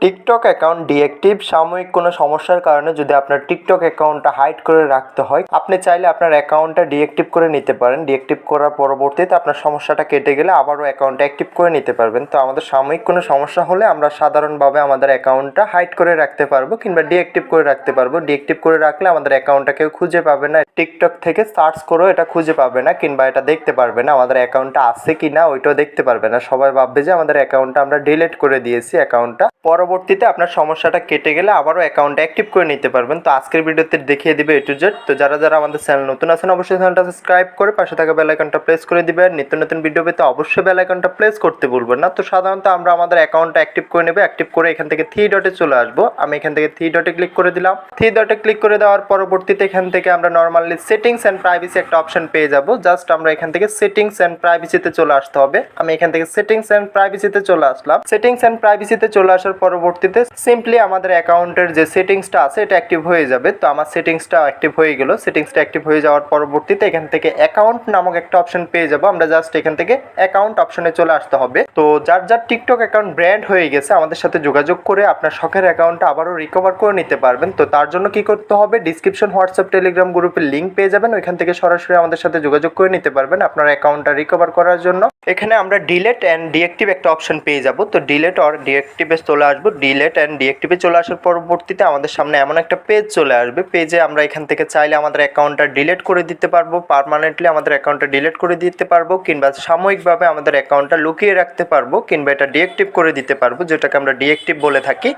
TikTok account deactive সাময়িক কোনো সমস্যার কারণে যদি আপনার টিকটক অ্যাকাউন্টটা হাইড করে রাখতে হয়, আপনি চাইলে আপনার অ্যাকাউন্টটা ডিএক্টিভ করে নিতে পারেন। ডিএক্টিভ করার পরবর্তীতে আপনার সমস্যাটা কেটে গেলে আবারও অ্যাকাউন্টটা অ্যাক্টিভ করে নিতে পারবেন। তো আমাদের সাময়িক কোনো সমস্যা হলে আমরা সাধারণভাবে আমাদের অ্যাকাউন্টটা হাইড করে রাখতে পারবো কিংবা ডিএক্টিভ করে রাখতে পারবো। ডিএক্টিভ করে রাখলে আমাদের অ্যাকাউন্টটা কেউ খুঁজে পাবে না, টিকটক থেকে সার্চ করেও এটা খুঁজে পাবে না কিংবা এটা দেখতে পারবে না আমাদের অ্যাকাউন্টটা আছে কি না, ওইটাও দেখতে পারবে না। সবাই ভাববে যে আমাদের অ্যাকাউন্টটা আমরা ডিলিট করে দিয়েছি। অ্যাকাউন্টটা পরবর্তীতে আপনার সমস্যাটা কেটে গেলে আবারও অ্যাকাউন্ট অ্যাক্টিভ করে নিতে পারবেন। তো আজকের ভিডিওতে দেখিয়ে দিবে A to Z। তো যারা যারা আমাদের চ্যানেল নতুন আছেন অবশ্যই চ্যানেলটা সাবস্ক্রাইব করে পাশে থাকা বেল আইকনটা প্রেস করে দিবেন। নিত্য নতুন ভিডিও পেতে অবশ্যই বেল আইকনটা প্রেস করতে ভুলবেন না। তো সাধারণত আমরা আমাদের অ্যাকাউন্টটা অ্যাক্টিভ করে নেব। অ্যাক্টিভ করে এখান থেকে থ্রি ডটে চলে আসবো। আমি এখান থেকে থ্রি ডটে ক্লিক করে দিলাম। থ্রি ডটে ক্লিক করে দেওয়ার পরবর্তীতে এখান থেকে আমরা নর্মালি সেটিংস অ্যান্ড প্রাইভেসি একটা অপশন পেয়ে যাব। জাস্ট আমরা এখান থেকে সেটিংস অ্যান্ড প্রাইভেসিতে চলে আসতে হবে। আমি এখান থেকে সেটিংস অ্যান্ড প্রাইভেসিতে চলে আসলাম। সেটিংস অ্যান্ড প্রাইভেসিতে চলে আসার পরবর্তীতে সিম্পলি আমাদের অ্যাকাউন্টের যে সেটিংসটা আছে এটা অ্যাক্টিভ হয়ে যাবে। তো আমার সেটিংসটা অ্যাক্টিভ হয়ে গেল। সেটিংসটা অ্যাক্টিভ হয়ে যাওয়ার পরবর্তীতে এখান থেকে অ্যাকাউন্ট নামক একটা অপশন পেয়ে যাব। আমরা জাস্ট এখান থেকে অ্যাকাউন্ট অপশনে চলে আসতে হবে। তো যার যার টিকটক অ্যাকাউন্ট ব্র্যান্ড হয়ে গেছে আমাদের সাথে যোগাযোগ করে আপনার শখের অ্যাকাউন্টটা আবারও রিকভার করে নিতে পারবেন। তো তার জন্য কি করতে হবে, ডিসক্রিপশন হোয়াটসঅ্যাপ টেলিগ্রাম গ্রুপের লিঙ্ক পেয়ে যাবেন। ওইখান থেকে সরাসরি আমাদের সাথে যোগাযোগ করে নিতে পারবেন আপনার অ্যাকাউন্টটা রিকভার করার জন্য। এখানে আমরা ডিলেট অ্যান্ড ডিএক্টিভ একটা অপশন পেয়ে যাব। তো ডিলেট অর ডিএক্টিভে চলে আসবো। ডিলেট অ্যান্ড ডিএক্টিভে চলে আসার পরবর্তীতে আমাদের সামনে এমন একটা পেজ চলে আসবে। পেজে আমরা এখান থেকে চাইলে আমাদের অ্যাকাউন্টটা ডিলিট করে দিতে পারবো, পার্মানেন্টলি আমাদের অ্যাকাউন্টটা ডিলিট করে দিতে পারবো, কিংবা সাময়িকভাবে আমাদের অ্যাকাউন্টটা লুকিয়ে রাখতে পারবো, কিংবা এটা ডিএক্টিভ করে দিতে পারবো, যেটাকে আমরা ডিএক্টিভ বলে থাকি।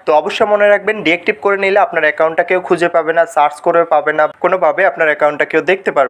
তো অবশ্যই মনে রাখবেন ডিএক্টিভ করে নিলে আপনার অ্যাকাউন্টটা কেউ খুঁজে পাবে না, সার্চ করে পাবে না, কোনোভাবে আপনার অ্যাকাউন্টটা কেউ দেখতে পারবে।